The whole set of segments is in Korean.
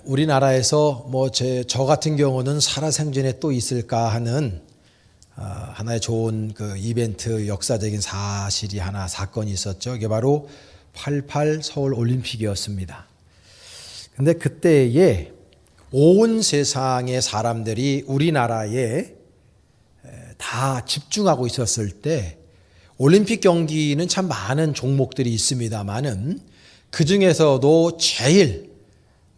우리나라에서 저 같은 경우는 살아생전에 또 있을까 하는 하나의 좋은 그 이벤트 역사적인 사실이 하나 사건이 있었죠. 이게 바로 88 서울 올림픽이었습니다. 근데 그때에 온 세상의 사람들이 우리나라에 다 집중하고 있었을 때 올림픽 경기는 참 많은 종목들이 있습니다만은 그 중에서도 제일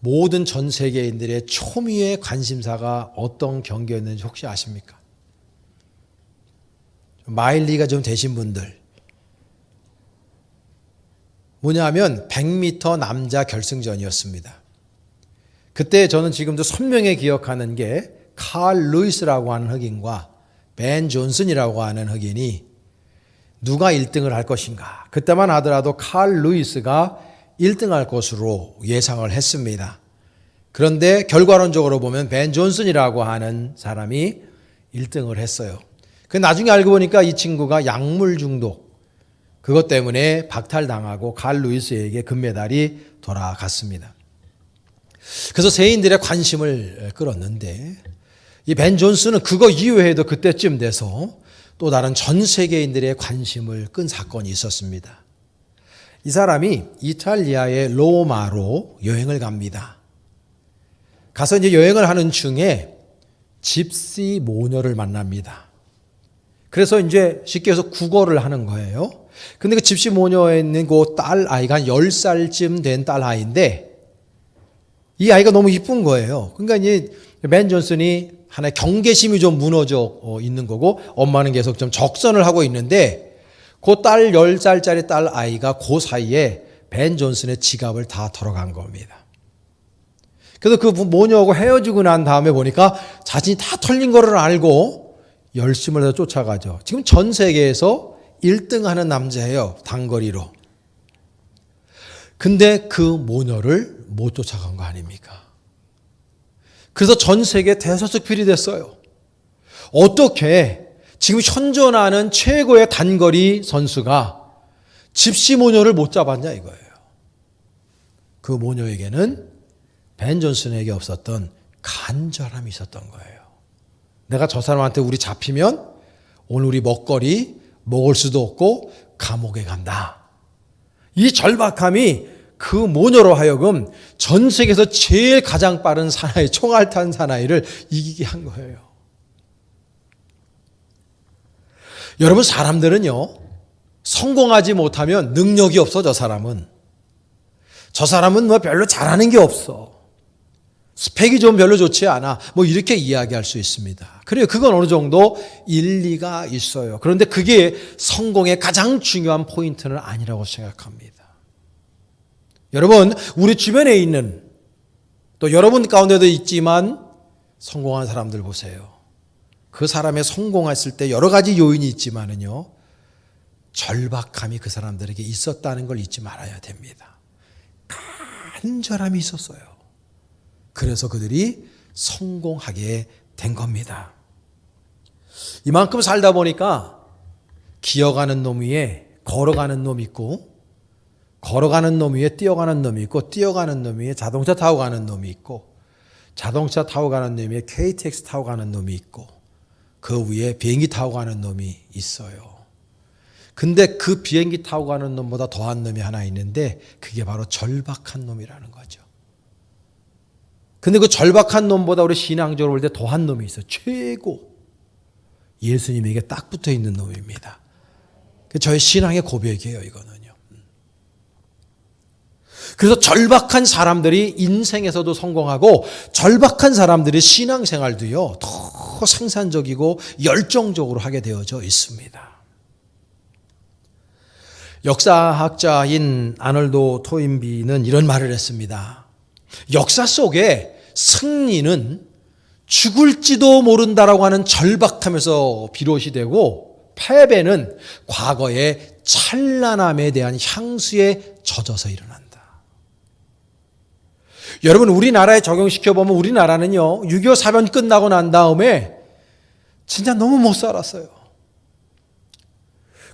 모든 전 세계인들의 초미의 관심사가 어떤 경기였는지 혹시 아십니까? 마일리가 좀 되신 분들. 뭐냐면 100m 남자 결승전이었습니다. 그때 저는 지금도 선명히 기억하는 게 칼 루이스라고 하는 흑인과 벤 존슨이라고 하는 흑인이 누가 1등을 할 것인가. 그때만 하더라도 칼 루이스가 1등할 것으로 예상을 했습니다. 그런데 결과론적으로 보면 벤 존슨이라고 하는 사람이 1등을 했어요. 그 나중에 알고 보니까 이 친구가 약물 중독, 그것 때문에 박탈당하고 칼 루이스에게 금메달이 돌아갔습니다. 그래서 세인들의 관심을 끌었는데 이 벤 존슨은 그거 이외에도 그때쯤 돼서 또 다른 전 세계인들의 관심을 끈 사건이 있었습니다. 이 사람이 이탈리아의 로마로 여행을 갑니다. 가서 이제 여행을 하는 중에 집시 모녀를 만납니다. 그래서 이제 쉽게 해서 국어를 하는 거예요. 근데 그 집시 모녀에 있는 그 딸 아이가 한 10살쯤 된 딸 아이인데 이 아이가 너무 이쁜 거예요. 그러니까 이제 벤 존슨이 하나의 경계심이 좀 무너져 있는 거고 엄마는 계속 좀 적선을 하고 있는데 그 딸 10살짜리 딸 아이가 그 사이에 벤 존슨의 지갑을 다 털어간 겁니다. 그래서 그 모녀하고 헤어지고 난 다음에 보니까 자신이 다 털린 거를 알고 열심을 해서 쫓아가죠. 지금 전 세계에서 1등 하는 남자예요. 단거리로. 근데 그 모녀를 못 쫓아간 거 아닙니까? 그래서 전 세계 대서특필이 됐어요. 어떻게 지금 현존하는 최고의 단거리 선수가 집시 모녀를 못 잡았냐 이거예요. 그 모녀에게는 벤 존슨에게 없었던 간절함이 있었던 거예요. 내가 저 사람한테 우리 잡히면 오늘 우리 먹거리 먹을 수도 없고 감옥에 간다. 이 절박함이 그 모녀로 하여금 전 세계에서 제일 가장 빠른 사나이, 총알 탄 사나이를 이기게 한 거예요. 여러분, 사람들은요, 성공하지 못하면 능력이 없어, 저 사람은. 저 사람은 별로 잘하는 게 없어. 스펙이 좀 별로 좋지 않아. 이렇게 이야기할 수 있습니다. 그래요. 그건 어느 정도 일리가 있어요. 그런데 그게 성공의 가장 중요한 포인트는 아니라고 생각합니다. 여러분, 우리 주변에 있는 또 여러분 가운데도 있지만 성공한 사람들 보세요. 그 사람의 성공했을 때 여러 가지 요인이 있지만은요, 절박함이 그 사람들에게 있었다는 걸 잊지 말아야 됩니다. 간절함이 있었어요. 그래서 그들이 성공하게 된 겁니다. 이만큼 살다 보니까 기어가는 놈 위에 걸어가는 놈 있고, 걸어가는 놈 위에 뛰어가는 놈이 있고, 뛰어가는 놈 위에 자동차 타고 가는 놈이 있고, 자동차 타고 가는 놈 위에 KTX 타고 가는 놈이 있고, 그 위에 비행기 타고 가는 놈이 있어요. 근데 그 비행기 타고 가는 놈보다 더한 놈이 하나 있는데 그게 바로 절박한 놈이라는 거죠. 근데 그 절박한 놈보다 우리 신앙적으로 볼 때 더한 놈이 있어요. 최고. 예수님에게 딱 붙어 있는 놈입니다. 저의 신앙의 고백이에요, 이거는요. 그래서 절박한 사람들이 인생에서도 성공하고 절박한 사람들이 신앙생활도요, 더 생산적이고 열정적으로 하게 되어져 있습니다. 역사학자인 아놀드 토인비는 이런 말을 했습니다. 역사 속에 승리는 죽을지도 모른다라고 하는 절박함에서 비롯이 되고 패배는 과거의 찬란함에 대한 향수에 젖어서 일어난다. 여러분, 우리나라에 적용시켜보면 우리나라는요, 6.25 사변 끝나고 난 다음에 진짜 너무 못 살았어요.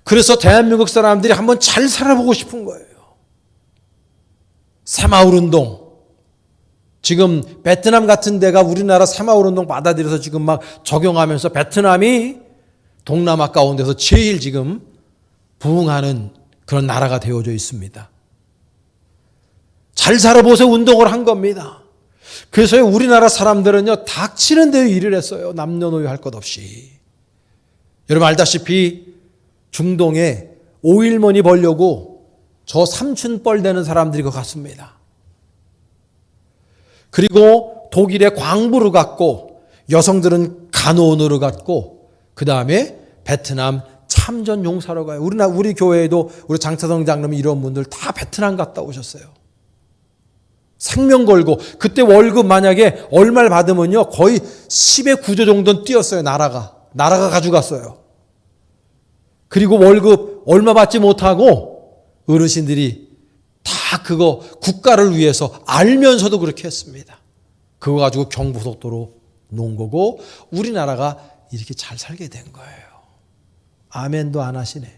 그래서 대한민국 사람들이 한번 잘 살아보고 싶은 거예요. 새마을운동, 지금 베트남 같은 데가 우리나라 새마을 운동 받아들여서 지금 막 적용하면서 베트남이 동남아 가운데서 제일 지금 부흥하는 그런 나라가 되어져 있습니다. 잘 살아보세요 운동을 한 겁니다. 그래서 우리나라 사람들은요 닥치는 대로 일을 했어요. 남녀노소 할 것 없이. 여러분 알다시피 중동에 오일머니 벌려고 저 삼춘벌 되는 사람들이 그 갔습니다. 그리고 독일에 광부를 갔고 여성들은 간호원으로 갔고 그 다음에 베트남 참전 용사로 가요. 우리 교회에도 우리 장차성 장로님 이런 분들 다 베트남 갔다 오셨어요. 생명 걸고 그때 월급 만약에 얼마를 받으면요 거의 10의 9조 정도는 뛰었어요. 나라가 가져갔어요. 그리고 월급 얼마 받지 못하고 어르신들이 다 그거 국가를 위해서 알면서도 그렇게 했습니다. 그거 가지고 경부속도로 놓은 거고 우리나라가 이렇게 잘 살게 된 거예요. 아멘도 안 하시네.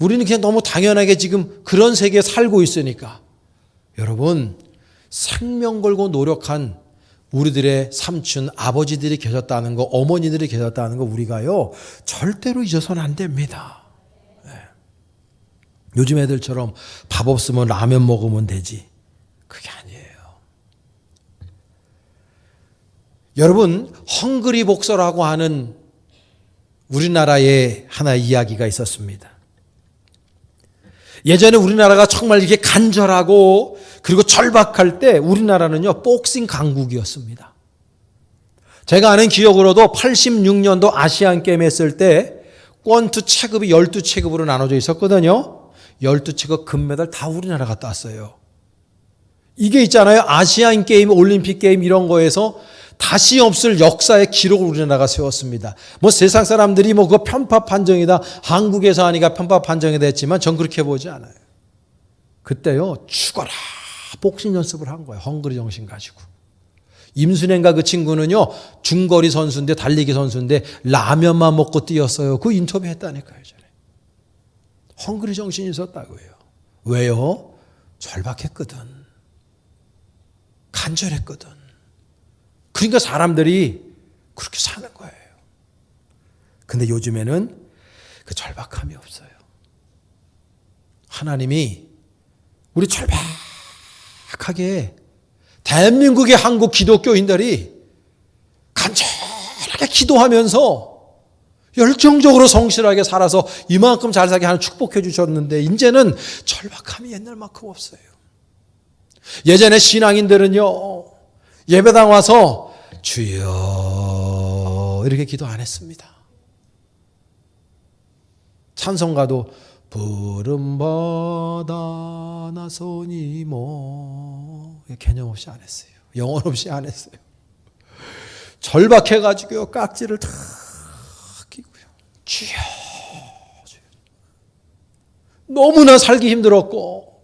우리는 그냥 너무 당연하게 지금 그런 세계에 살고 있으니까. 여러분 생명 걸고 노력한 우리들의 삼촌 아버지들이 계셨다는 거 어머니들이 계셨다는 거 우리가요 절대로 잊어서는 안 됩니다. 네. 요즘 애들처럼 밥 없으면 라면 먹으면 되지 그게 아니에요. 여러분 헝그리 복서라고 하는 우리나라에 하나의 이야기가 있었습니다. 예전에 우리나라가 정말 이렇게 간절하고 그리고 절박할 때 우리나라는요 복싱 강국이었습니다. 제가 아는 기억으로도 86년도 아시안게임 했을 때 권투 체급이 12체급으로 나눠져 있었거든요. 12체급 금메달 다 우리나라가 땄어요. 이게 있잖아요. 아시안게임, 올림픽게임 이런 거에서 다시 없을 역사의 기록을 우리나라가 세웠습니다. 뭐 세상 사람들이 뭐 그거 편파 판정이다. 한국에서 하니까 편파 판정이 됐지만 전 그렇게 보지 않아요. 그때요 죽어라 복싱 연습을 한 거예요. 헝그리 정신 가지고. 임순행과 그 친구는요 중거리 선수인데 달리기 선수인데 라면만 먹고 뛰었어요. 그 인터뷰 했다니까요. 전에. 헝그리 정신이 있었다고요. 왜요? 절박했거든. 간절했거든. 그러니까 사람들이 그렇게 사는 거예요. 근데 요즘에는 그 절박함이 없어요. 하나님이 우리 절박하게 대한민국의 한국 기독교인들이 간절하게 기도하면서 열정적으로 성실하게 살아서 이만큼 잘 살게 하는 축복해 주셨는데 이제는 절박함이 옛날만큼 없어요. 예전에 신앙인들은요 예배당 와서 주여 이렇게 기도 안 했습니다. 찬송가도 푸른 바다 나서니 뭐 개념 없이 안 했어요. 영혼 없이 안 했어요. 절박해가지고요 깍지를 다 끼고요 주여 너무나 살기 힘들었고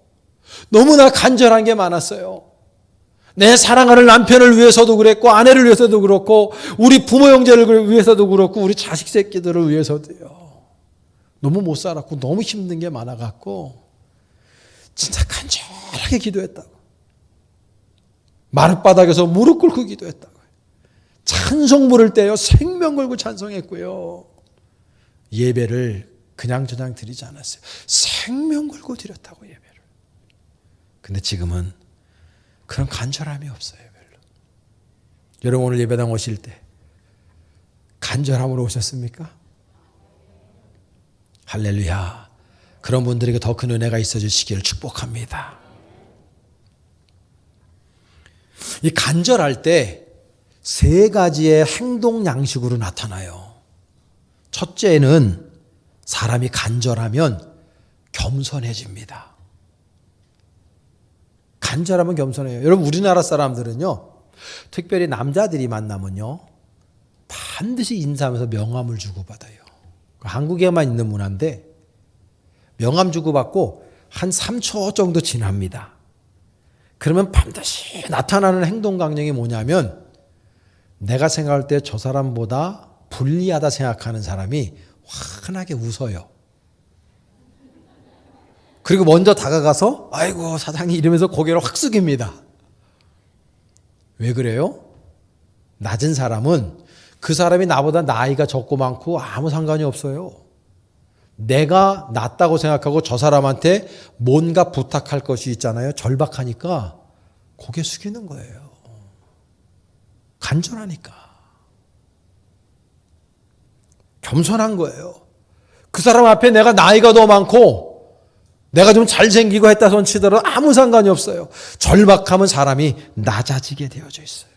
너무나 간절한 게 많았어요. 내 사랑하는 남편을 위해서도 그랬고 아내를 위해서도 그렇고 우리 부모 형제를 위해서도 그렇고 우리 자식 새끼들을 위해서도요. 너무 못 살았고 너무 힘든 게 많아갖고 진짜 간절하게 기도했다고. 마룻바닥에서 무릎 꿇고 기도했다고. 찬송 부를 때요 생명 걸고 찬송했고요. 예배를 그냥저냥 드리지 않았어요. 생명 걸고 드렸다고 예배를. 근데 지금은 그런 간절함이 없어요. 별로. 여러분 오늘 예배당 오실 때 간절함으로 오셨습니까? 할렐루야. 그런 분들에게 더 큰 은혜가 있어 주시기를 축복합니다. 이 간절할 때 세 가지의 행동 양식으로 나타나요. 첫째는 사람이 간절하면 겸손해집니다. 간절하면 겸손해요. 여러분 우리나라 사람들은요 특별히 남자들이 만나면요 반드시 인사하면서 명함을 주고받아요. 한국에만 있는 문화인데 명함 주고받고 한 3초 정도 지납니다. 그러면 반드시 나타나는 행동 강령이 뭐냐면 내가 생각할 때 저 사람보다 불리하다 생각하는 사람이 환하게 웃어요. 그리고 먼저 다가가서 아이고 사장님 이러면서 고개를 확 숙입니다. 왜 그래요? 낮은 사람은 그 사람이 나보다 나이가 적고 많고 아무 상관이 없어요. 내가 낫다고 생각하고 저 사람한테 뭔가 부탁할 것이 있잖아요. 절박하니까 고개 숙이는 거예요. 간절하니까. 겸손한 거예요. 그 사람 앞에 내가 나이가 더 많고 내가 좀 잘생기고 했다 손 치더라도 아무 상관이 없어요. 절박하면 사람이 낮아지게 되어져 있어요.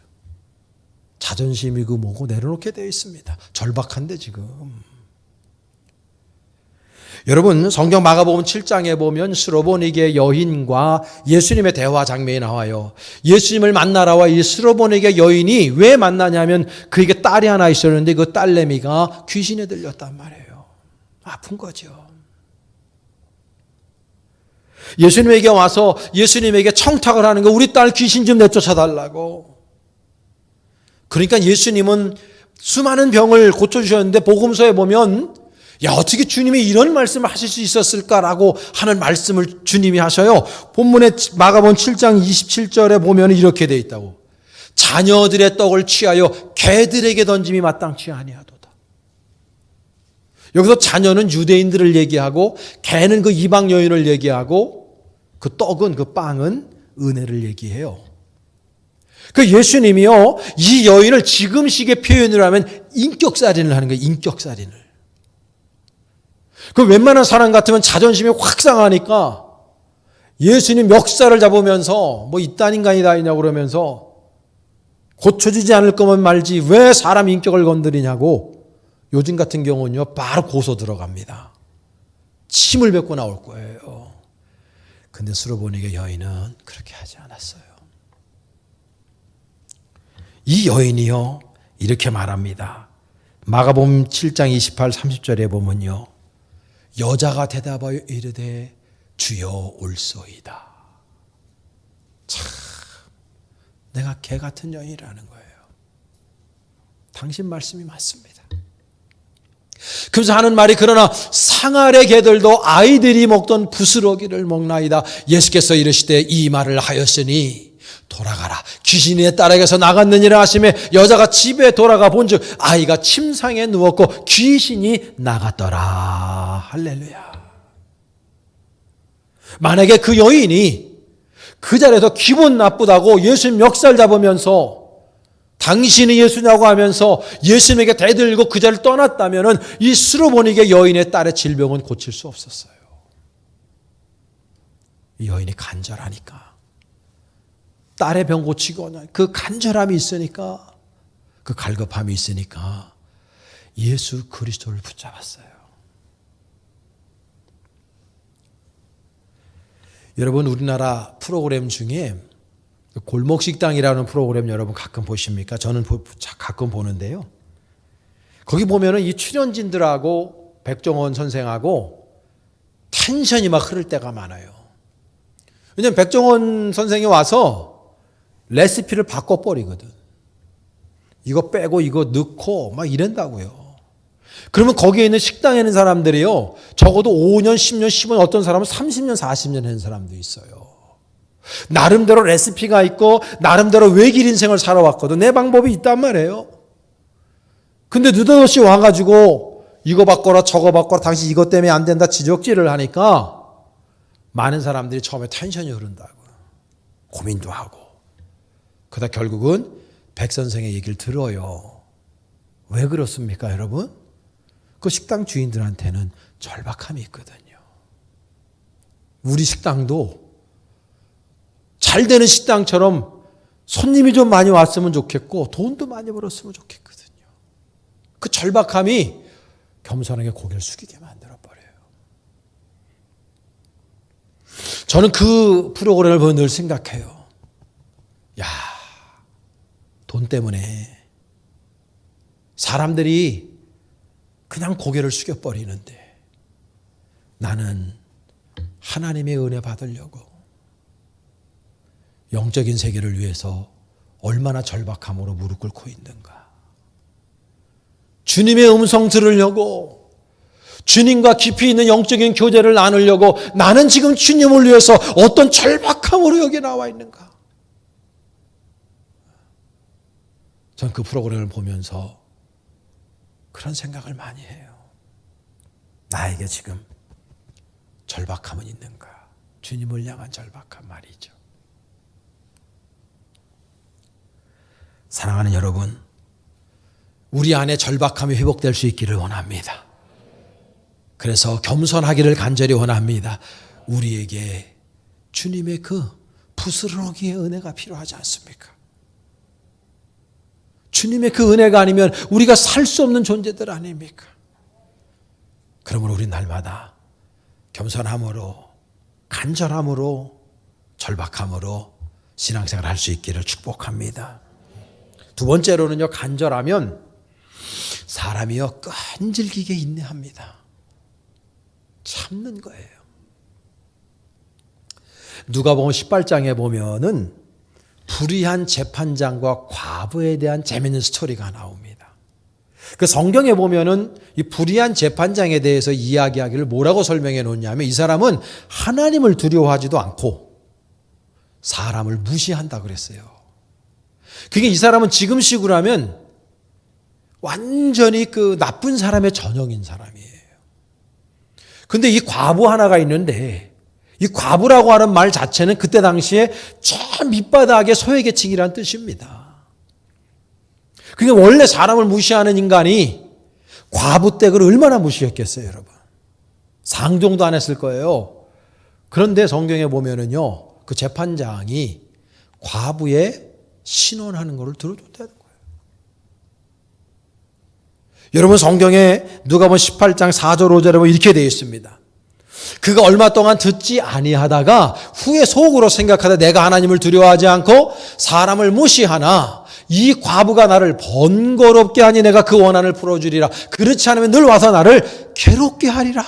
자존심이고 뭐고 내려놓게 되어 있습니다. 절박한데 지금. 여러분 성경 마가복음 7장에 보면 스로보니게 여인과 예수님의 대화 장면이 나와요. 예수님을 만나러와 이 스로보니게 여인이 왜 만나냐면 그에게 딸이 하나 있었는데 그 딸내미가 귀신에 들렸단 말이에요. 아픈 거죠. 예수님에게 와서 예수님에게 청탁을 하는 거 우리 딸 귀신 좀 내쫓아달라고. 그러니까 예수님은 수많은 병을 고쳐주셨는데 복음서에 보면 야 어떻게 주님이 이런 말씀을 하실 수 있었을까라고 하는 말씀을 주님이 하셔요. 본문에 마가복음 7장 27절에 보면 이렇게 되어 있다고. 자녀들의 떡을 취하여 개들에게 던짐이 마땅치 아니하도다. 여기서 자녀는 유대인들을 얘기하고 개는 그 이방 여인을 얘기하고 그 떡은 그 빵은 은혜를 얘기해요. 그 예수님이요 이 여인을 지금식의 표현으로 하면 인격살인을 하는 거예요. 인격살인을. 그 웬만한 사람 같으면 자존심이 확 상하니까 예수님 멱살을 잡으면서 뭐 이딴 인간이 다 있냐고 그러면서 고쳐주지 않을 거면 말지 왜 사람 인격을 건드리냐고. 요즘 같은 경우는요 바로 고소 들어갑니다. 침을 뱉고 나올 거예요. 근데 스로보니게 여인은 그렇게 하지 않았어요. 이 여인이요 이렇게 말합니다. 마가복음 7장 28, 30절에 보면요. 여자가 대답하여 이르되 주여 올소이다. 참 내가 개 같은 여인이라는 거예요. 당신 말씀이 맞습니다. 그래서 하는 말이 그러나 상아래 개들도 아이들이 먹던 부스러기를 먹나이다. 예수께서 이르시되 이 말을 하였으니 돌아가라. 귀신이 내 딸에게서 나갔느니라 하시매 여자가 집에 돌아가 본즉 아이가 침상에 누웠고 귀신이 나갔더라. 할렐루야. 만약에 그 여인이 그 자리에서 기분 나쁘다고 예수님 멱살 잡으면서 당신이 예수냐고 하면서 예수님에게 대들고 그 자리를 떠났다면 이 스로보니게 여인의 딸의 질병은 고칠 수 없었어요. 이 여인이 간절하니까 딸의 병 고치고 그 간절함이 있으니까 그 갈급함이 있으니까 예수 그리스도를 붙잡았어요. 여러분 우리나라 프로그램 중에 골목식당이라는 프로그램 여러분 가끔 보십니까? 저는 가끔 보는데요. 거기 보면은 이 출연진들하고 백종원 선생하고 텐션이 막 흐를 때가 많아요. 왜냐하면 백종원 선생이 와서 레시피를 바꿔버리거든. 이거 빼고 이거 넣고 막 이런다고요. 그러면 거기에 있는 식당에 있는 사람들이요. 적어도 5년, 10년, 15년 어떤 사람은 30년, 40년 하는 사람도 있어요. 나름대로 레시피가 있고 나름대로 외길 인생을 살아왔거든. 내 방법이 있단 말이에요. 근데 느닷없이 와가지고 이거 바꿔라 저거 바꿔라 당신 이것 때문에 안 된다 지적질을 하니까 많은 사람들이 처음에 텐션이 흐른다고요. 고민도 하고. 그러다 결국은 백 선생의 얘기를 들어요. 왜 그렇습니까 여러분? 그 식당 주인들한테는 절박함이 있거든요. 우리 식당도 잘 되는 식당처럼 손님이 좀 많이 왔으면 좋겠고 돈도 많이 벌었으면 좋겠거든요. 그 절박함이 겸손하게 고개를 숙이게 만들어버려요. 저는 그 프로그램을 보면 늘 생각해요. 야, 돈 때문에 사람들이 그냥 고개를 숙여버리는데 나는 하나님의 은혜 받으려고 영적인 세계를 위해서 얼마나 절박함으로 무릎 꿇고 있는가. 주님의 음성 들으려고 주님과 깊이 있는 영적인 교제를 나누려고 나는 지금 주님을 위해서 어떤 절박함으로 여기 나와 있는가. 전 그 프로그램을 보면서 그런 생각을 많이 해요. 나에게 지금 절박함은 있는가? 주님을 향한 절박함 말이죠. 사랑하는 여러분, 우리 안에 절박함이 회복될 수 있기를 원합니다. 그래서 겸손하기를 간절히 원합니다. 우리에게 주님의 그 부스러기의 은혜가 필요하지 않습니까? 주님의 그 은혜가 아니면 우리가 살 수 없는 존재들 아닙니까? 그러므로 우리 날마다 겸손함으로, 간절함으로, 절박함으로 신앙생활을 할 수 있기를 축복합니다. 두 번째로는요, 간절하면 사람이요 끈질기게 인내합니다. 참는 거예요. 누가복음 18장에 보면은 불의한 재판장과 과부에 대한 재미있는 스토리가 나옵니다. 그 성경에 보면은 이 불의한 재판장에 대해서 이야기하기를 뭐라고 설명해 놓냐면, 이 사람은 하나님을 두려워하지도 않고 사람을 무시한다 그랬어요. 그게 이 사람은 지금식으로 하면 완전히 그 나쁜 사람의 전형인 사람이에요. 근데 이 과부 하나가 있는데, 이 과부라고 하는 말 자체는 그때 당시에 저 밑바닥의 소외계층이라는 뜻입니다. 그게 원래 사람을 무시하는 인간이 과부 때 그걸 얼마나 무시했겠어요, 여러분. 상종도 안 했을 거예요. 그런데 성경에 보면은요, 그 재판장이 과부의 신원하는 것을 들어줬다는 거예요. 여러분, 성경에 누가복음 18장 4절 5절에 보면 이렇게 되어 있습니다. 그가 얼마 동안 듣지 아니하다가 후에 속으로 생각하다 내가 하나님을 두려워하지 않고 사람을 무시하나 이 과부가 나를 번거롭게 하니 내가 그 원한을 풀어주리라. 그렇지 않으면 늘 와서 나를 괴롭게 하리라.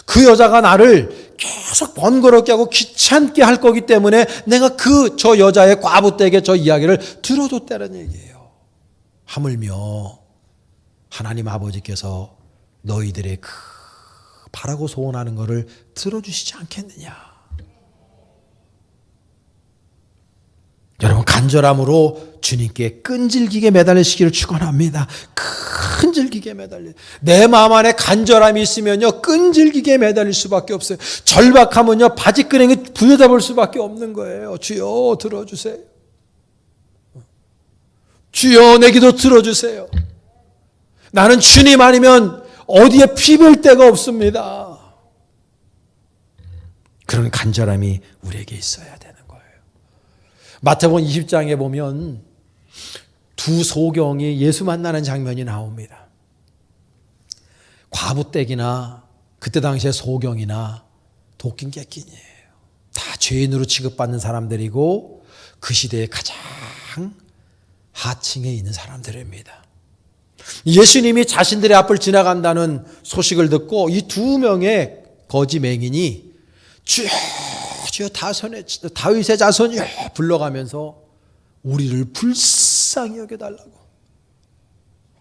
그 여자가 나를 계속 번거롭게 하고 귀찮게 할 거기 때문에 내가 저 여자의 과부 댁에 저 이야기를 들어줬다는 얘기예요. 하물며 하나님 아버지께서 너희들의 그 바라고 소원하는 것을 들어주시지 않겠느냐. 여러분, 간절함으로 주님께 끈질기게 매달리시기를 축원합니다. 끈질기게 매달려. 내 마음 안에 간절함이 있으면요 끈질기게 매달릴 수밖에 없어요. 절박하면요 바지끄댕이 부여잡을 수밖에 없는 거예요. 주여 들어주세요. 주여 내 기도 들어주세요. 나는 주님 아니면 어디에 피볼 데가 없습니다. 그런 간절함이 우리에게 있어야 되는 거예요. 마태복음 20장에 보면 두 소경이 예수 만나는 장면이 나옵니다. 과부댁이나 그때 당시에 소경이나 도끼 객긴이에요. 다 죄인으로 취급받는 사람들이고 그 시대의 가장 하층에 있는 사람들입니다. 예수님이 자신들의 앞을 지나간다는 소식을 듣고 이 두 명의 거지 맹인이 주여 주여 다윗의 자손이여 불러가면서 우리를 불쌍히 여겨달라고,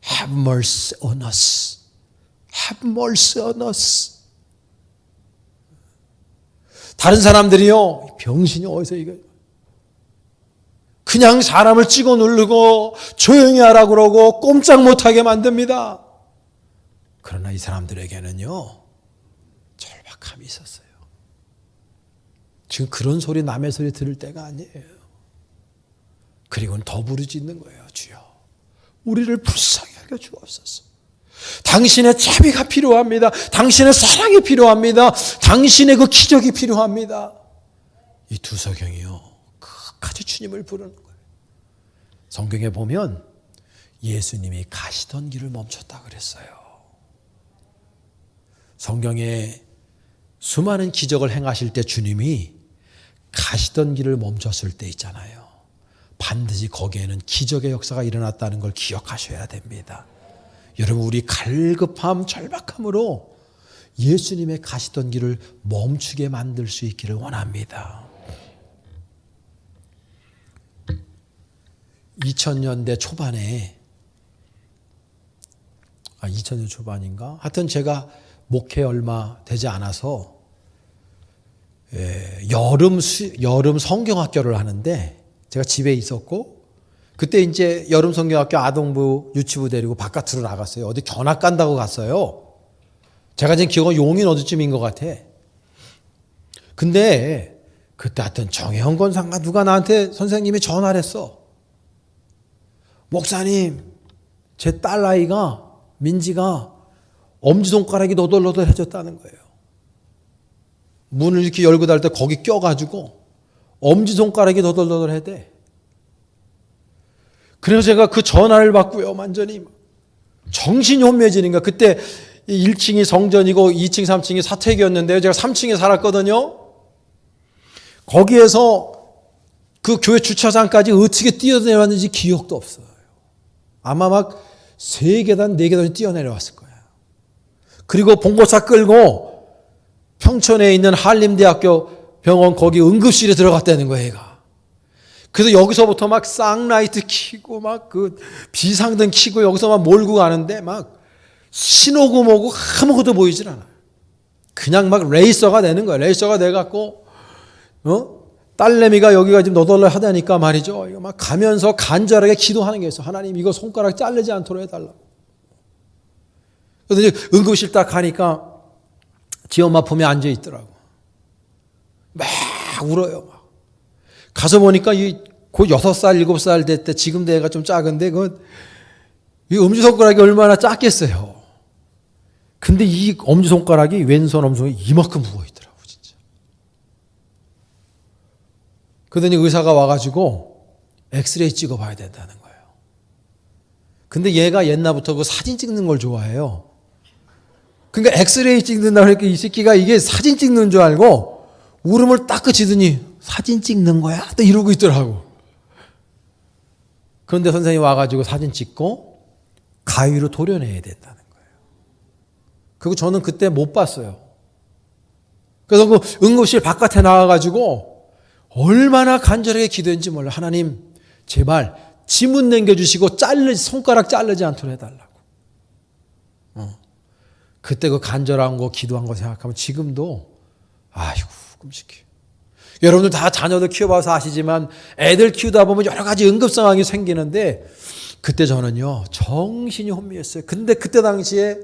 Have mercy on us. Have mercy on us. 다른 사람들이요 병신이 어디서 이거 그냥 사람을 찍어 누르고 조용히 하라고 그러고 꼼짝 못하게 만듭니다. 그러나 이 사람들에게는요 절박함이 있었어요. 지금 그런 소리, 남의 소리 들을 때가 아니에요. 그리고는 더 부르짖는 거예요. 주여 우리를 불쌍히 여겨 주옵소서. 당신의 자비가 필요합니다. 당신의 사랑이 필요합니다. 당신의 그 기적이 필요합니다. 이 두 소경이요 끝까지 주님을 부르는 거예요. 성경에 보면 예수님이 가시던 길을 멈췄다 그랬어요. 성경에 수많은 기적을 행하실 때 주님이 가시던 길을 멈췄을 때 있잖아요. 반드시 거기에는 기적의 역사가 일어났다는 걸 기억하셔야 됩니다. 여러분, 우리 갈급함, 절박함으로 예수님의 가시던 길을 멈추게 만들 수 있기를 원합니다. 2000년대 초반에 2000년 초반인가? 하여튼 제가 목회 얼마 되지 않아서 여름 성경학교를 하는데 제가 집에 있었고 그때 이제 여름 성경학교 아동부 유치부 데리고 바깥으로 나갔어요. 어디 견학 간다고 갔어요. 제가 지금 기억은 용인 어디쯤인 것 같아. 근데 그때 하여튼 정혜영 권사가 누가 나한테 선생님이 전화를 했어. 목사님, 제 딸아이가 민지가 엄지손가락이 너덜너덜해졌다는 거예요. 문을 이렇게 열고 닫을 때 거기 껴가지고 엄지손가락이 너덜너덜해대. 그래서 제가 그 전화를 받고요. 완전히 정신이 혼미해지는 거야. 그때 1층이 성전이고 2층, 3층이 사택이었는데요. 제가 3층에 살았거든요. 거기에서 그 교회 주차장까지 어떻게 뛰어내려왔는지 기억도 없어요. 아마 막 3계단, 4계단이 뛰어내려왔을 거예요. 그리고 봉고차 끌고 평촌에 있는 한림대학교 병원 거기 응급실에 들어갔다는 거예요, 얘가. 그래서 여기서부터 막 쌍라이트 켜고 막 그 비상등 켜고 여기서 막 몰고 가는데 막 신호고 뭐고 아무것도 보이질 않아요. 그냥 막 레이서가 되는 거예요. 레이서가 돼갖고 딸내미가 여기가 지금 너덜너 하다니까 말이죠. 이거 막 가면서 간절하게 기도하는 게 있어. 하나님 이거 손가락 자르지 않도록 해달라고. 그래서 이제 응급실 딱 가니까 지 엄마 품에 앉아 있더라고. 막 울어요. 막. 가서 보니까 그 6살, 7살 될 때 지금도 애가 좀 작은데 이 엄지손가락이 얼마나 작겠어요. 근데 이 엄지손가락이 왼손 엄지손가락이 이만큼 부어있더라고 진짜. 그러더니 의사가 와가지고 엑스레이 찍어봐야 된다는 거예요. 근데 얘가 옛날부터 그 사진 찍는 걸 좋아해요. 그러니까 엑스레이 찍는다고 하니까 이 새끼가 이게 사진 찍는 줄 알고 울음을 딱 그치더니 사진 찍는 거야? 또 이러고 있더라고. 그런데 선생님이 와가지고 사진 찍고 가위로 도려내야 된다는 거예요. 그리고 저는 그때 못 봤어요. 그래서 그 응급실 바깥에 나와가지고 얼마나 간절하게 기도했는지 몰라요. 하나님 제발 지문 남겨주시고 손가락 자르지 않도록 해달라고. 그때 그 간절한 거 기도한 거 생각하면 지금도 아이고 끔찍해. 여러분들 다 자녀들 키워봐서 아시지만 애들 키우다 보면 여러 가지 응급 상황이 생기는데 그때 저는요 정신이 혼미했어요. 근데 그때 당시에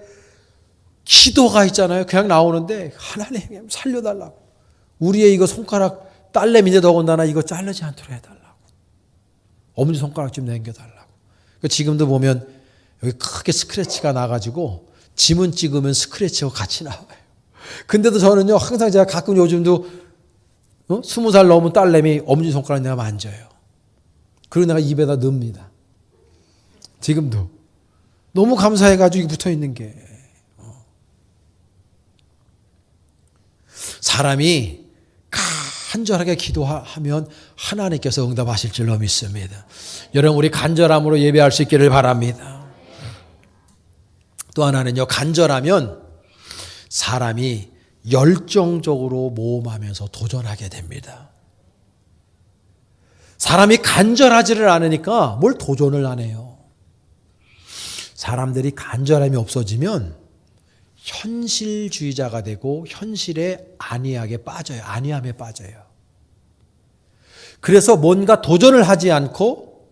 기도가 있잖아요. 그냥 나오는데 하나님 살려달라고. 우리의 이거 손가락 딸내미인데 더군다나 이거 자르지 않도록 해달라고. 엄지손가락 좀 남겨달라고. 지금도 보면 여기 크게 스크래치가 나가지고 지문 찍으면 스크래치하고 같이 나와요. 근데도 저는요 항상 제가 가끔 요즘도 20살 넘은 딸내미 엄지손가락 내가 만져요. 그리고 내가 입에다 넣습니다. 지금도. 너무 감사해가지고 붙어 있는 게. 사람이 간절하게 기도하면 하나님께서 응답하실 줄로 믿습니다. 여러분 우리 간절함으로 예배할 수 있기를 바랍니다. 또 하나는요 간절하면 사람이 열정적으로 모험하면서 도전하게 됩니다. 사람이 간절하지를 않으니까 뭘 도전을 안 해요. 사람들이 간절함이 없어지면 현실주의자가 되고 현실에 안이하게 빠져요. 안이함에 빠져요. 그래서 뭔가 도전을 하지 않고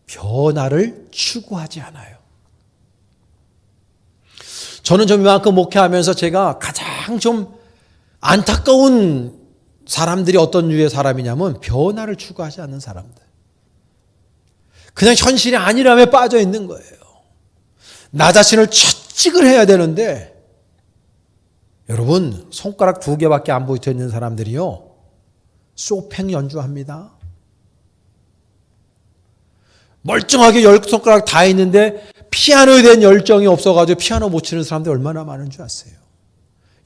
변화를 추구하지 않아요. 저는 좀 이만큼 목회하면서 제가 가장 좀 안타까운 사람들이 어떤 류의 사람이냐면 변화를 추구하지 않는 사람들. 그냥 현실의 안일함에 빠져 있는 거예요. 나 자신을 채찍을 해야 되는데 여러분 손가락 2개밖에 안 보이터 있는 사람들이요. 쇼팽 연주합니다. 멀쩡하게 10손가락 다 있는데 피아노에 대한 열정이 없어가지고 피아노 못 치는 사람들 얼마나 많은 줄 아세요?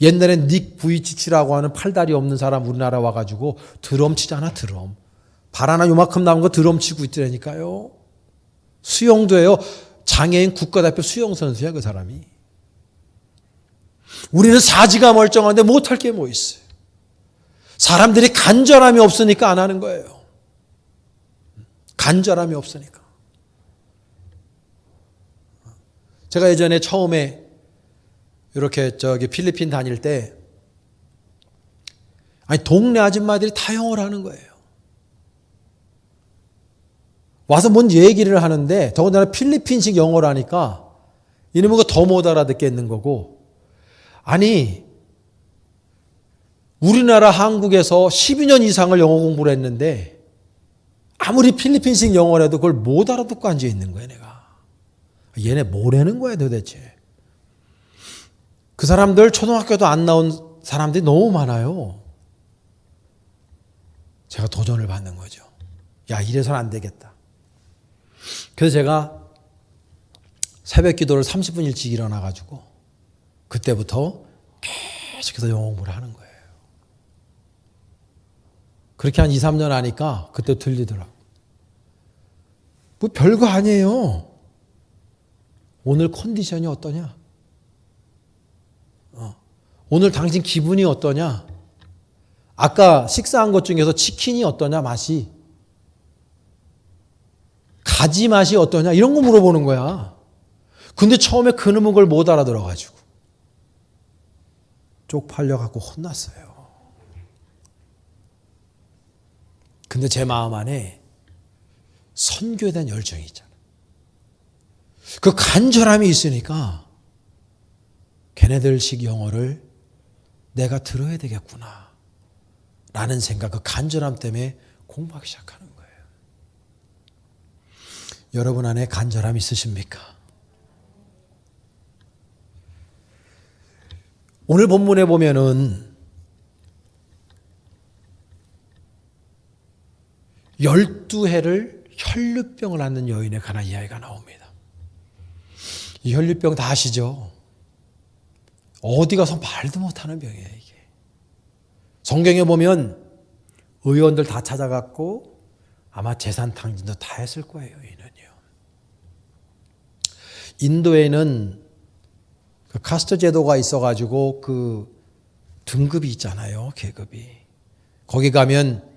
옛날엔 닉 부이치치라고 하는 팔다리 없는 사람 우리나라 와가지고 드럼 치잖아 드럼. 발 하나 요만큼 남은 거 드럼 치고 있더라니까요. 수영도 해요. 장애인 국가대표 수영 선수야 그 사람이. 우리는 사지가 멀쩡한데 못할 게 뭐 있어요. 사람들이 간절함이 없으니까 안 하는 거예요. 간절함이 없으니까. 제가 예전에 처음에 이렇게 필리핀 다닐 때 동네 아줌마들이 다 영어를 하는 거예요. 와서 뭔 얘기를 하는데 더군다나 필리핀식 영어를 하니까 이놈은 더 못 알아듣겠는 거고, 아니 우리나라 한국에서 12년 이상을 영어 공부를 했는데 아무리 필리핀식 영어를 해도 그걸 못 알아듣고 앉아 있는 거야. 내가 얘네 뭐라는 거야 도대체. 그 사람들 초등학교도 안 나온 사람들이 너무 많아요. 제가 도전을 받는 거죠. 야, 이래서는 안 되겠다. 그래서 제가 새벽 기도를 30분 일찍 일어나가지고 그때부터 계속해서 영어 공부를 하는 거예요. 그렇게 한 2, 3년 하니까 그때 들리더라고. 뭐 별거 아니에요. 오늘 컨디션이 어떠냐? 오늘 당신 기분이 어떠냐? 아까 식사한 것 중에서 치킨이 어떠냐, 맛이? 가지 맛이 어떠냐? 이런 거 물어보는 거야. 근데 처음에 그놈은 그걸 못 알아들어가지고 쪽팔려갖고 혼났어요. 근데 제 마음 안에 선교에 대한 열정이 있잖아. 그 간절함이 있으니까 걔네들식 영어를 내가 들어야 되겠구나 라는 생각, 그 간절함 때문에 공부하기 시작하는 거예요. 여러분 안에 간절함 있으십니까? 오늘 본문에 보면은 12해를 혈류병을 앓는 여인에 관한 이야기가 나옵니다. 이 혈류병 다 아시죠? 어디 가서 말도 못하는 병이에요, 이게. 성경에 보면 의원들 다 찾아갔고 아마 재산 탕진도 다 했을 거예요, 이는요. 인도에는 그 카스트 제도가 있어가지고 그 등급이 있잖아요, 계급이. 거기 가면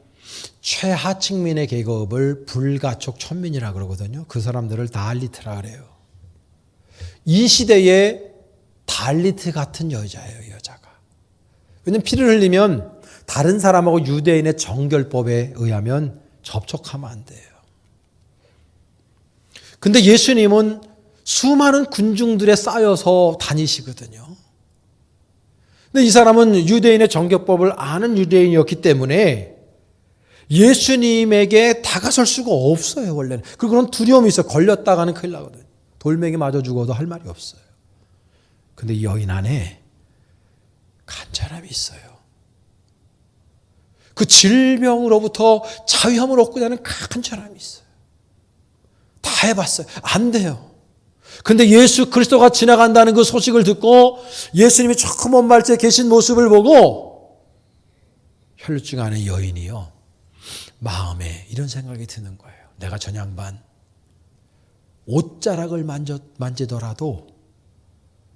최하층민의 계급을 불가촉 천민이라 그러거든요. 그 사람들을 달리트라 그래요. 이 시대에 달리트 같은 여자예요, 여자가. 왜냐면 피를 흘리면 다른 사람하고 유대인의 정결법에 의하면 접촉하면 안 돼요. 근데 예수님은 수많은 군중들에 쌓여서 다니시거든요. 근데 이 사람은 유대인의 정결법을 아는 유대인이었기 때문에 예수님에게 다가설 수가 없어요, 원래는. 그리고 그런 두려움이 있어요. 걸렸다가는 큰일 나거든요. 돌멩이 맞아 죽어도 할 말이 없어요. 근데 이 여인 안에 간절함이 있어요. 그 질병으로부터 자유함을 얻고자 하는 간절함이 있어요. 다 해봤어요. 안 돼요. 근데 예수 그리스도가 지나간다는 그 소식을 듣고 예수님이 저 먼 발치에 계신 모습을 보고 혈루증 안의 여인이요, 마음에 이런 생각이 드는 거예요. 내가 저 양반 옷자락을 만지더라도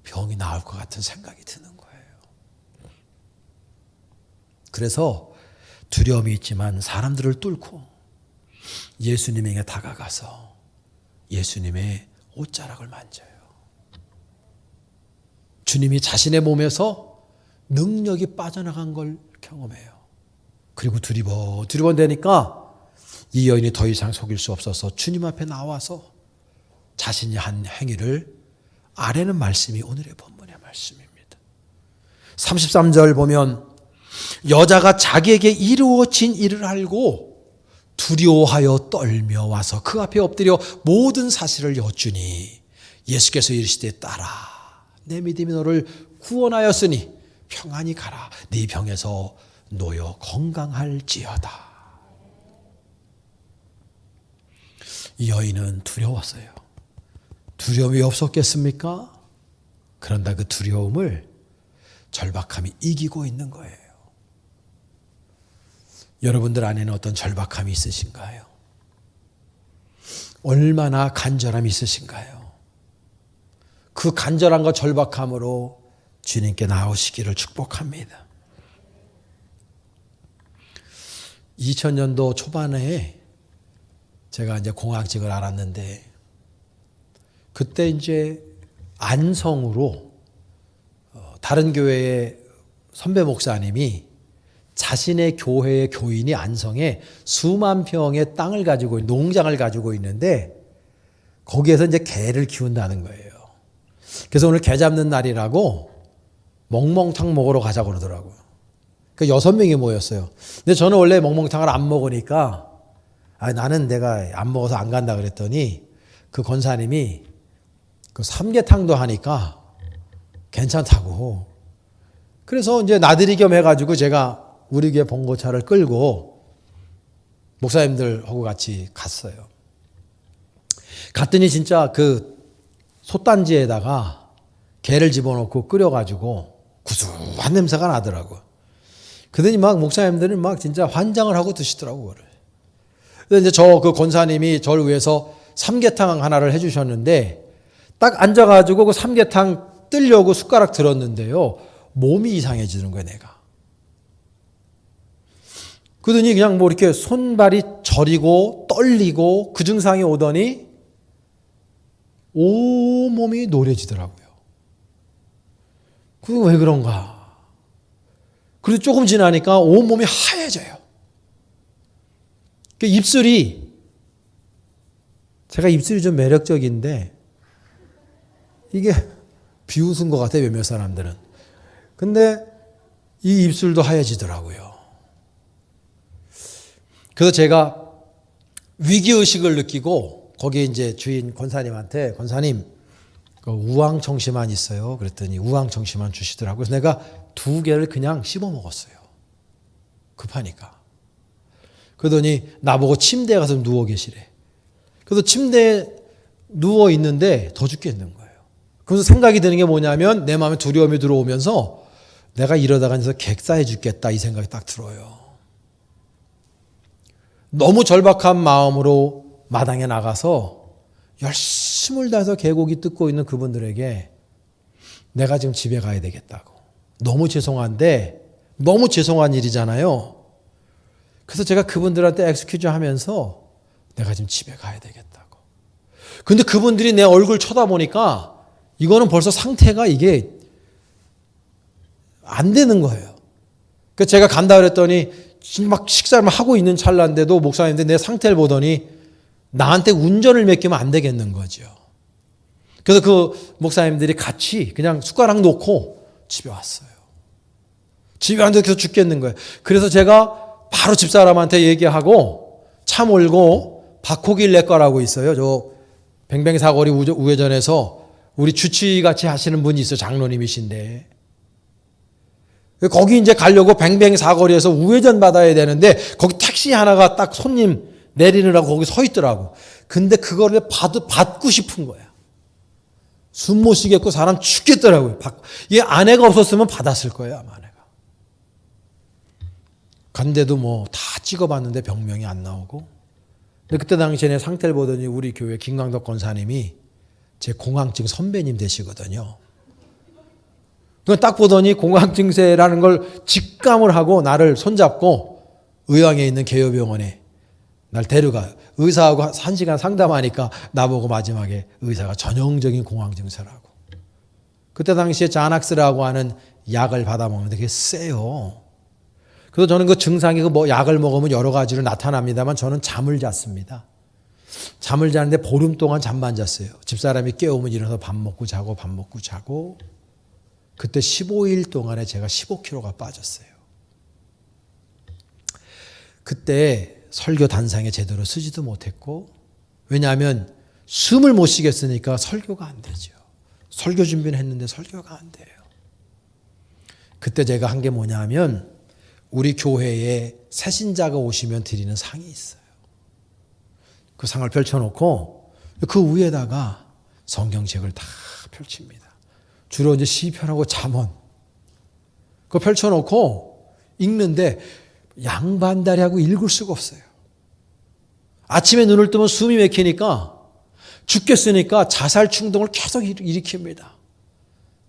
병이 나을 것 같은 생각이 드는 거예요. 그래서 두려움이 있지만 사람들을 뚫고 예수님에게 다가가서 예수님의 옷자락을 만져요. 주님이 자신의 몸에서 능력이 빠져나간 걸 경험해요. 그리고 두리번 되니까 이 여인이 더 이상 속일 수 없어서 주님 앞에 나와서 자신이 한 행위를 아뢰는 말씀이 오늘의 본문의 말씀입니다. 33절 보면 여자가 자기에게 이루어진 일을 알고 두려워하여 떨며 와서 그 앞에 엎드려 모든 사실을 여쭈니 예수께서 이르시되 딸아, 내 믿음이 너를 구원하였으니 평안히 가라. 네 병에서 놓여 건강할지어다. 이 여인은 두려웠어요. 두려움이 없었겠습니까? 그런데 그 두려움을 절박함이 이기고 있는 거예요. 여러분들 안에는 어떤 절박함이 있으신가요? 얼마나 간절함이 있으신가요? 그 간절함과 절박함으로 주님께 나오시기를 축복합니다. 2000년도 초반에 제가 이제 공학직을 알았는데 그때 이제 안성으로 다른 교회의 선배 목사님이 자신의 교회의 교인이 안성에 수만 평의 땅을 가지고 농장을 가지고 있는데 거기에서 이제 개를 키운다는 거예요. 그래서 오늘 개 잡는 날이라고 멍멍탕 먹으러 가자고 그러더라고요. 그 6명이 모였어요. 근데 저는 원래 멍멍탕을 안 먹으니까 나는 내가 안 먹어서 안 간다 그랬더니 그 권사님이 그 삼계탕도 하니까 괜찮다고. 그래서 이제 나들이 겸 해가지고 제가 우리 교회 봉고차를 끌고 목사님들하고 같이 갔어요. 갔더니 진짜 그 솥단지에다가 게를 집어넣고 끓여가지고 구수한 냄새가 나더라고요. 그러더니 막 목사님들은 막 진짜 환장을 하고 드시더라고요. 그래서 이제 저 그 권사님이 저를 위해서 삼계탕 하나를 해주셨는데 딱 앉아가지고 그 삼계탕 뜨려고 숟가락 들었는데요. 몸이 이상해지는 거예요, 내가. 그러더니 그냥 뭐 이렇게 손발이 저리고 떨리고 그 증상이 오더니 온몸이 노래지더라고요. 그게 왜 그런가? 그리고 조금 지나니까 온몸이 하얘져요. 그 입술이, 제가 입술이 좀 매력적인데 이게 비웃은 것 같아요, 몇몇 사람들은. 근데 이 입술도 하얘지더라고요. 그래서 제가 위기의식을 느끼고 거기에 이제 주인 권사님한테 권사님 그 우황청심환 있어요. 그랬더니 우황청심환 주시더라고요. 그래서 내가 2개를 그냥 씹어 먹었어요. 급하니까. 그러더니 나보고 침대에 가서 누워 계시래. 그래서 침대에 누워 있는데 더 죽겠는 거예요. 그래서 생각이 드는 게 뭐냐면 내 마음에 두려움이 들어오면서 내가 이러다가 객사해 죽겠다 이 생각이 딱 들어요. 너무 절박한 마음으로 마당에 나가서 열심을 다해서 계곡이 뜯고 있는 그분들에게 내가 지금 집에 가야 되겠다고. 너무 죄송한데 너무 죄송한 일이잖아요. 그래서 제가 그분들한테 엑스큐즈 하면서 내가 지금 집에 가야 되겠다고. 근데 그분들이 내 얼굴 쳐다보니까 이거는 벌써 상태가 이게 안 되는 거예요. 그래서 제가 간다 그랬더니 막 식사를 하고 있는 찰나인데도 목사님들 내 상태를 보더니 나한테 운전을 맡기면 안 되겠는 거죠. 그래서 그 목사님들이 같이 그냥 숟가락 놓고 집에 왔어요. 집에 왔는데 계속 죽겠는 거예요. 그래서 제가 바로 집사람한테 얘기하고 차 몰고 박호길 내과라고 있어요. 저 뱅뱅사거리 우회전에서 우리 주치같이 하시는 분이 있어요. 장로님이신데. 거기 이제 가려고 뱅뱅 사거리에서 우회전 받아야 되는데 거기 택시 하나가 딱 손님 내리느라고 거기 서 있더라고. 근데 그거를 받고 싶은 거야. 숨 못 쉬겠고 사람 죽겠더라고요. 이 아내가 없었으면 받았을 거예요. 아마 아내가. 간데도 뭐 다 찍어봤는데 병명이 안 나오고. 근데 그때 당시에 내 상태를 보더니 우리 교회 김광덕 권사님이 제 공황증 선배님 되시거든요. 딱 보더니 공황증세라는 걸 직감을 하고 나를 손잡고 의왕에 있는 개요병원에 날 데려가요. 의사하고 1시간 상담하니까 나보고 마지막에 의사가 전형적인 공황증세라고. 그때 당시에 자낙스라고 하는 약을 받아 먹는데 그게 세요. 그래서 저는 그 증상이 뭐 약을 먹으면 여러 가지로 나타납니다만 저는 잠을 잤습니다. 잠을 자는데 보름 동안 잠만 잤어요. 집사람이 깨우면 일어나서 밥 먹고 자고 밥 먹고 자고. 그때 15일 동안에 제가 15kg가 빠졌어요. 그때 설교 단상에 제대로 쓰지도 못했고, 왜냐하면 숨을 못 쉬겠으니까 설교가 안 되죠. 설교 준비는 했는데 설교가 안 돼요. 그때 제가 한 게 뭐냐면 우리 교회에 새신자가 오시면 드리는 상이 있어요. 그 상을 펼쳐놓고 그 위에다가 성경책을 다 펼칩니다. 주로 이제 시편하고 잠언. 그거 펼쳐놓고 읽는데 양반다리하고 읽을 수가 없어요. 아침에 눈을 뜨면 숨이 막히니까 죽겠으니까 자살 충동을 계속 일으킵니다.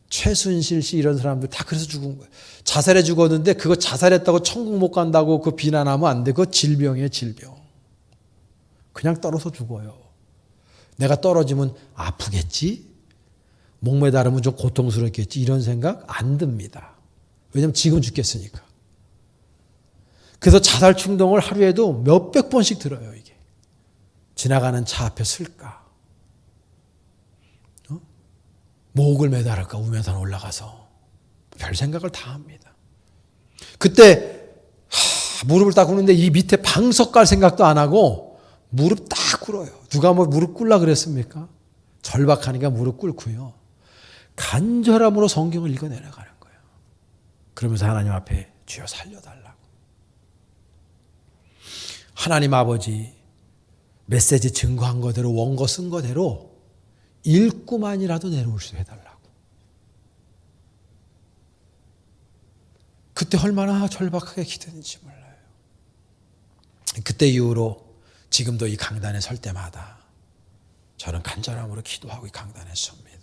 최순실 씨 이런 사람들 다 그래서 죽은 거예요. 자살해 죽었는데 그거 자살했다고 천국 못 간다고 그 비난하면 안 돼. 그거 질병이에요, 질병. 그냥 떨어져 죽어요. 내가 떨어지면 아프겠지? 목매다르면 좀 고통스럽겠지? 이런 생각 안 듭니다. 왜냐하면 지금 죽겠으니까. 그래서 자살 충동을 하루에도 몇백 번씩 들어요. 이게 지나가는 차 앞에 쓸까, 목을 매달을까, 우면산 올라가서 별 생각을 다 합니다. 그때 무릎을 딱 꿇는데 이 밑에 방석 갈 생각도 안 하고 무릎 딱 꿇어요. 누가 뭐 무릎 꿇라 그랬습니까? 절박하니까 무릎 꿇고요. 간절함으로 성경을 읽어 내려가는 거예요. 그러면서 하나님 앞에 주여 살려달라고. 하나님 아버지 메시지 증거한 거대로 원고 쓴 거대로 읽고만이라도 내려올 수 해달라고. 그때 얼마나 절박하게 기도했는지 몰라요. 그때 이후로 지금도 이 강단에 설 때마다 저는 간절함으로 기도하고 이 강단에 섭니다.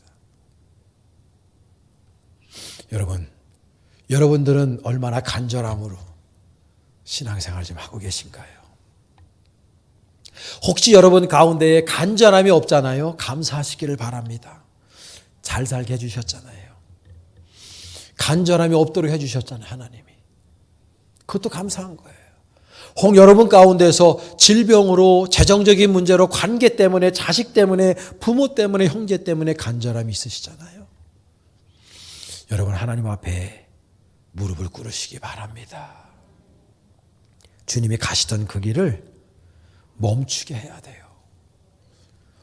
여러분들은 얼마나 간절함으로 신앙생활 좀 하고 계신가요? 혹시 여러분 가운데에 간절함이 없잖아요. 감사하시기를 바랍니다. 잘 살게 해주셨잖아요. 간절함이 없도록 해주셨잖아요. 하나님이. 그것도 감사한 거예요. 혹 여러분 가운데서 질병으로, 재정적인 문제로, 관계 때문에, 자식 때문에, 부모 때문에, 형제 때문에 간절함이 있으시잖아요. 여러분 하나님 앞에 무릎을 꿇으시기 바랍니다. 주님이 가시던 그 길을 멈추게 해야 돼요.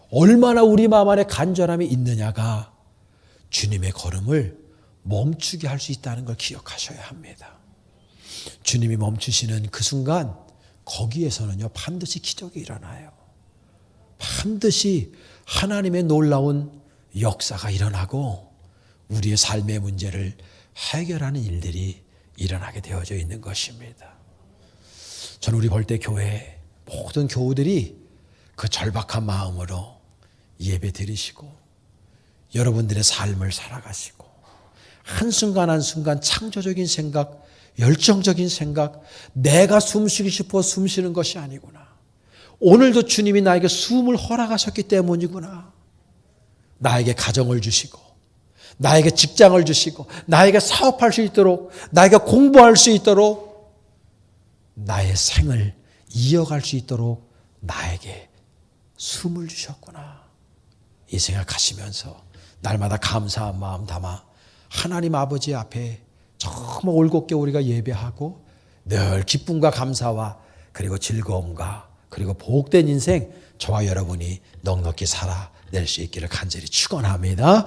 얼마나 우리 마음 안에 간절함이 있느냐가 주님의 걸음을 멈추게 할 수 있다는 걸 기억하셔야 합니다. 주님이 멈추시는 그 순간 거기에서는요 반드시 기적이 일어나요. 반드시 하나님의 놀라운 역사가 일어나고 우리의 삶의 문제를 해결하는 일들이 일어나게 되어져 있는 것입니다. 저는 우리 벌떼 교회 모든 교우들이 그 절박한 마음으로 예배 드리시고 여러분들의 삶을 살아가시고 한순간 한순간 창조적인 생각, 열정적인 생각, 내가 숨쉬고 싶어 숨쉬는 것이 아니구나. 오늘도 주님이 나에게 숨을 허락하셨기 때문이구나. 나에게 가정을 주시고 나에게 직장을 주시고 나에게 사업할 수 있도록 나에게 공부할 수 있도록 나의 생을 이어갈 수 있도록 나에게 숨을 주셨구나. 이 생각하시면서 날마다 감사한 마음 담아 하나님 아버지 앞에 정말 올곧게 우리가 예배하고 늘 기쁨과 감사와 그리고 즐거움과 그리고 복된 인생 저와 여러분이 넉넉히 살아낼 수 있기를 간절히 축원합니다.